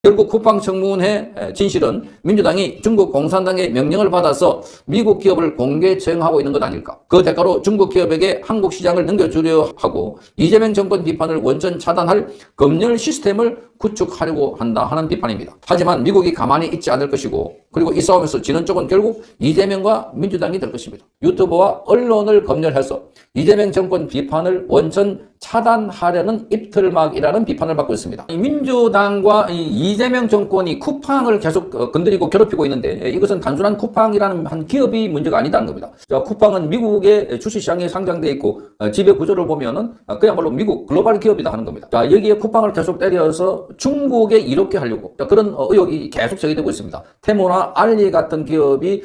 결국 쿠팡 청문회 진실은 민주당이 중국 공산당의 명령을 받아서 미국 기업을 공개 처형하고 있는 것 아닐까. 그 대가로 중국 기업에게 한국 시장을 넘겨주려 하고 이재명 정권 비판을 원천 차단할 검열 시스템을 구축하려고 한다 하는 비판입니다. 하지만 미국이 가만히 있지 않을 것이고, 그리고 이 싸움에서 지는 쪽은 결국 이재명과 민주당이 될 것입니다. 유튜버와 언론을 검열해서 이재명 정권 비판을 원천 차단하려는 입틀막이라는 비판을 받고 있습니다. 민주당과 이재명 정권이 쿠팡을 계속 건드리고 괴롭히고 있는데, 이것은 단순한 쿠팡이라는 한 기업이 문제가 아니다는 겁니다. 쿠팡은 미국의 주식시장에 상장되어 있고 지배 구조를 보면은 그야말로 미국 글로벌 기업이다 하는 겁니다. 여기에 쿠팡을 계속 때려서 중국에 이롭게 하려고 그런 의혹이 계속 제기되고 있습니다. 테무나 알리 같은 기업이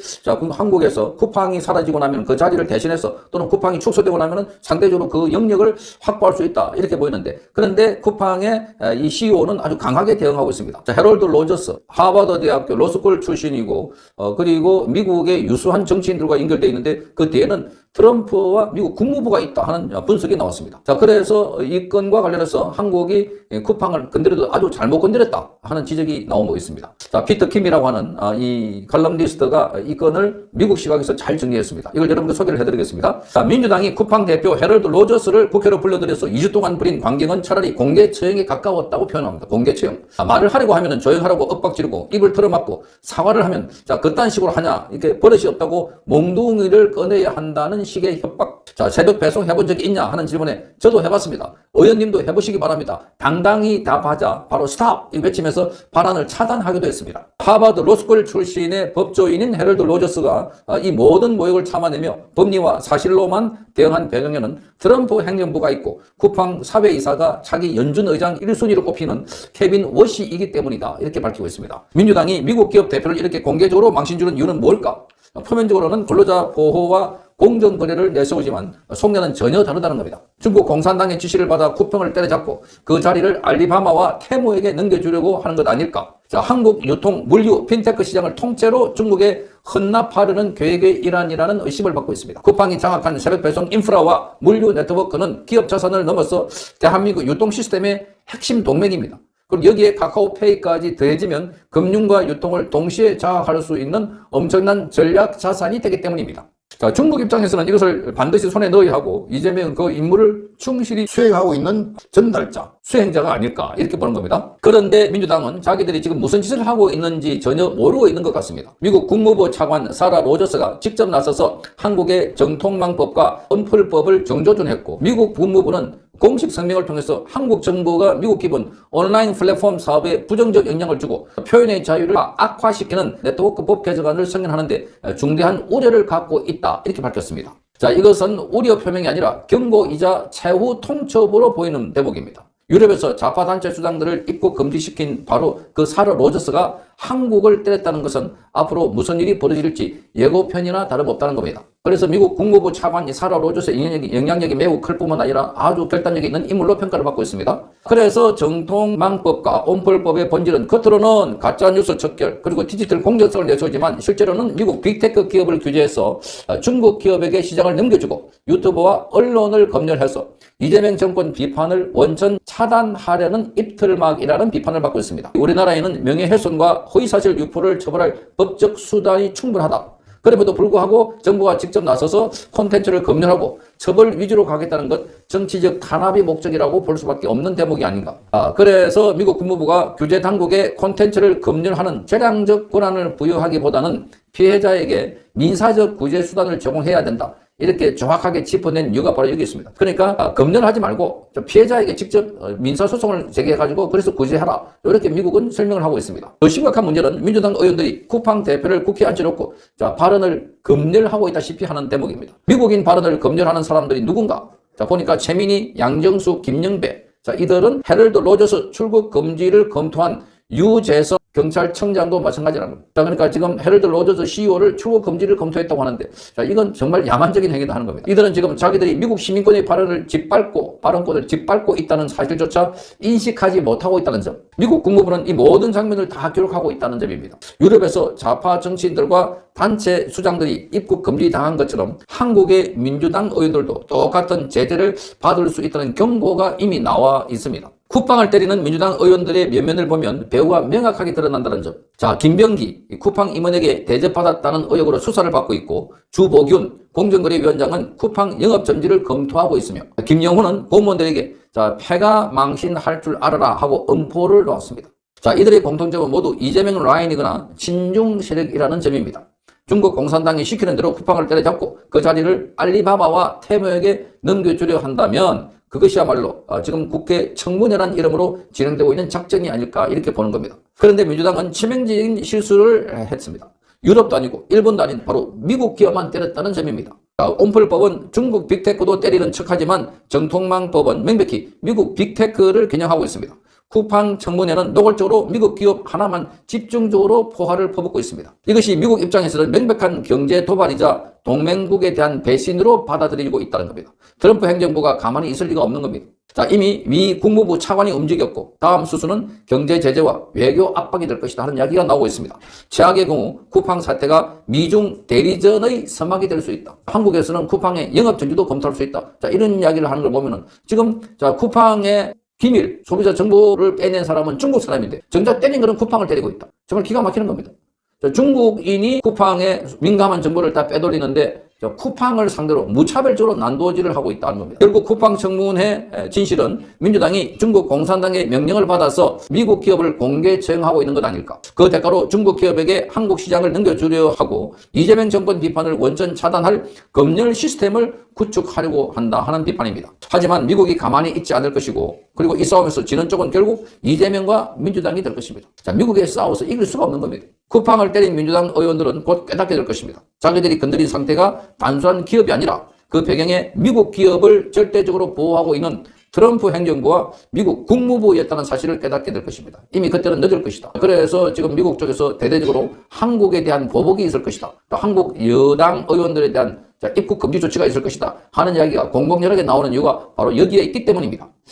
한국에서 쿠팡이 사라지고 나면 그 자리를 대신해서, 또는 쿠팡이 축소되고 나면 상대적으로 그 영역을 확보할 수 있다 이렇게 보이는데, 그런데 쿠팡의 이 CEO는 아주 강하게 대응하고 있습니다. 헤럴드 로저스, 하버드 대학교 로스쿨 출신이고 그리고 미국의 유수한 정치인들과 연결되어 있는데, 그 뒤에는 트럼프와 미국 국무부가 있다 하는 분석이 나왔습니다. 그래서 이 건과 관련해서 한국이 쿠팡을 건드려도 아주 잘못 건드렸다 하는 지적이 나오고 있습니다. 피터 킴이라고 하는 이 칼럼니스트가 이 건을 미국 시각에서 잘 정리했습니다. 이걸 여러분께 소개를 해드리겠습니다. 민주당이 쿠팡 대표 헤럴드 로저스를 국회로 불러들여서 2주 동안 부린 광경은 차라리 공개 처형에 가까웠다고 표현합니다. 공개 처형. 말을 하려고 하면 조용하라고 엇박 지르고 입을 틀어막고 사과를 하면 그딴 식으로 하냐, 이렇게 버릇이 없다고 몽둥이를 꺼내야 한다는 식의 협박. 새벽 배송 해본 적이 있냐 하는 질문에 저도 해봤습니다. 의원님도 해보시기 바랍니다. 당당히 답하자 바로 스탑 이 외치면서 발언을 차단하기도 했습니다. 하버드 로스쿨 출신의 법조인인 헤럴드 로저스가 이 모든 모욕을 참아내며 법리와 사실로만 대응한 배경에는 트럼프 행정부가 있고 쿠팡 사회이사가 차기 연준 의장 1순위로 꼽히는 케빈 워시이기 때문이다 이렇게 밝히고 있습니다. 민주당이 미국 기업 대표를 이렇게 공개적으로 망신주는 이유는 뭘까? 표면적으로는 근로자 보호와 공정 거래를 내세우지만 속내는 전혀 다르다는 겁니다. 중국 공산당의 지시를 받아 쿠팡을 때려잡고 그 자리를 알리바바와 테무에게 넘겨주려고 하는 것 아닐까? 한국 유통, 물류, 핀테크 시장을 통째로 중국에 헌납하려는 계획의 일환이라는 의심을 받고 있습니다. 쿠팡이 장악한 새벽 배송 인프라와 물류 네트워크는 기업 자산을 넘어서 대한민국 유통 시스템의 핵심 동맹입니다. 그리고 여기에 카카오페이까지 더해지면 금융과 유통을 동시에 장악할 수 있는 엄청난 전략 자산이 되기 때문입니다. 중국 입장에서는 이것을 반드시 손에 넣어야 하고, 이재명 그 임무를 충실히 수행하고 있는 전달자, 수행자가 아닐까 이렇게 보는 겁니다. 그런데 민주당은 자기들이 지금 무슨 짓을 하고 있는지 전혀 모르고 있는 것 같습니다. 미국 국무부 차관 사라 로저스가 직접 나서서 한국의 정통망법과 언플법을 정조준했고, 미국 국무부는 공식 성명을 통해서 한국 정부가 미국 기본 온라인 플랫폼 사업에 부정적 영향을 주고 표현의 자유를 악화시키는 네트워크법 개정안을 승인하는데 중대한 우려를 갖고 있다 이렇게 밝혔습니다. 이것은 우려 표명이 아니라 경고이자 최후 통첩으로 보이는 대목입니다. 유럽에서 좌파단체 수장들을 입국 금지시킨 바로 그 사라 로저스가 한국을 때렸다는 것은 앞으로 무슨 일이 벌어질지 예고편이나 다름없다는 겁니다. 그래서 미국 국무부 차관 이 사라 로저스의 영향력이 매우 클 뿐만 아니라 아주 결단력이 있는 인물로 평가를 받고 있습니다. 그래서 정통망법과 온폴법의 본질은 겉으로는 가짜뉴스 척결 그리고 디지털 공정성을 내세우지만 실제로는 미국 빅테크 기업을 규제해서 중국 기업에게 시장을 넘겨주고 유튜버와 언론을 검열해서 이재명 정권 비판을 원천 차단하려는 입틀막이라는 비판을 받고 있습니다. 우리나라에는 명예훼손과 허위사실 유포를 처벌할 법적 수단이 충분하다. 그럼에도 불구하고 정부가 직접 나서서 콘텐츠를 검열하고 처벌 위주로 가겠다는 것, 정치적 탄압이 목적이라고 볼 수밖에 없는 대목이 아닌가. 그래서 미국 국무부가 규제 당국에 콘텐츠를 검열하는 재량적 권한을 부여하기보다는 피해자에게 민사적 구제 수단을 제공해야 된다. 이렇게 정확하게 짚어낸 이유가 바로 여기 있습니다. 그러니까 검열하지 말고 피해자에게 직접 민사소송을 제기해가지고 그래서 구제하라. 이렇게 미국은 설명을 하고 있습니다. 더 심각한 문제는 민주당 의원들이 쿠팡 대표를 국회에 앉혀놓고 발언을 검열하고 있다시피 하는 대목입니다. 미국인 발언을 검열하는 사람들이 누군가? 보니까 최민희, 양정수, 김영배 이들은 헤럴드 로저스 출국 금지를 검토한 유재석 경찰청장도 마찬가지라는 겁니다. 그러니까 지금 헤럴드 로저스 CEO를 출국 금지를 검토했다고 하는데 이건 정말 야만적인 행위다 하는 겁니다. 이들은 지금 자기들이 미국 시민권의 발언권을 짓밟고 있다는 사실조차 인식하지 못하고 있다는 점. 미국 국무부는 이 모든 장면을 다 기록하고 있다는 점입니다. 유럽에서 좌파 정치인들과 단체 수장들이 입국 금지 당한 것처럼 한국의 민주당 의원들도 똑같은 제재를 받을 수 있다는 경고가 이미 나와 있습니다. 쿠팡을 때리는 민주당 의원들의 면면을 보면 배후가 명확하게 드러난다는 점. 자, 김병기 쿠팡 임원에게 대접받았다는 의혹으로 수사를 받고 있고, 주보균 공정거래위원장은 쿠팡 영업정지를 검토하고 있으며, 김영훈은 공무원들에게 자, 패가 망신할 줄 알아라 하고 엄포를 놓았습니다. 자, 이들의 공통점은 모두 이재명 라인이거나 친중 세력이라는 점입니다. 중국 공산당이 시키는 대로 쿠팡을 때려잡고 그 자리를 알리바바와 테무에게 넘겨주려 한다면 그것이야말로 지금 국회 청문회란 이름으로 진행되고 있는 작전이 아닐까 이렇게 보는 겁니다. 그런데 민주당은 치명적인 실수를 했습니다. 유럽도 아니고 일본도 아닌 바로 미국 기업만 때렸다는 점입니다. 옴플법은 중국 빅테크도 때리는 척하지만 정통망법은 명백히 미국 빅테크를 겨냥하고 있습니다. 쿠팡 청문회는 노골적으로 미국 기업 하나만 집중적으로 포화를 퍼붓고 있습니다. 이것이 미국 입장에서는 명백한 경제 도발이자 동맹국에 대한 배신으로 받아들이고 있다는 겁니다. 트럼프 행정부가 가만히 있을 리가 없는 겁니다. 자, 이미 미 국무부 차관이 움직였고 다음 수순은 경제 제재와 외교 압박이 될 것이다 하는 이야기가 나오고 있습니다. 최악의 경우 쿠팡 사태가 미중 대리전의 서막이 될 수 있다. 한국에서는 쿠팡의 영업 정지도 검토할 수 있다. 자, 이런 이야기를 하는 걸 보면은 지금 자, 쿠팡의 기밀, 소비자 정보를 빼낸 사람은 중국 사람인데 정작 때린 거는 쿠팡을 때리고 있다. 정말 기가 막히는 겁니다. 중국인이 쿠팡의 민감한 정보를 다 빼돌리는데 쿠팡을 상대로 무차별적으로 난도질을 하고 있다는 겁니다. 결국 쿠팡 청문회 진실은 민주당이 중국 공산당의 명령을 받아서 미국 기업을 공개 처형하고 있는 것 아닐까. 그 대가로 중국 기업에게 한국 시장을 넘겨주려 하고 이재명 정권 비판을 원천 차단할 검열 시스템을 구축하려고 한다 하는 비판입니다. 하지만 미국이 가만히 있지 않을 것이고 그리고 이 싸움에서 지는 쪽은 결국 이재명과 민주당이 될 것입니다. 자, 미국에 싸워서 이길 수가 없는 겁니다. 쿠팡을 때린 민주당 의원들은 곧 깨닫게 될 것입니다. 자기들이 건드린 상태가 단순한 기업이 아니라 그 배경에 미국 기업을 절대적으로 보호하고 있는 트럼프 행정부와 미국 국무부였다는 사실을 깨닫게 될 것입니다. 이미 그때는 늦을 것이다. 그래서 지금 미국 쪽에서 대대적으로 한국에 대한 보복이 있을 것이다. 또 한국 여당 의원들에 대한 입국 금지 조치가 있을 것이다 하는 이야기가 공공연하게 나오는 이유가 바로 여기에 있기 때문입니다.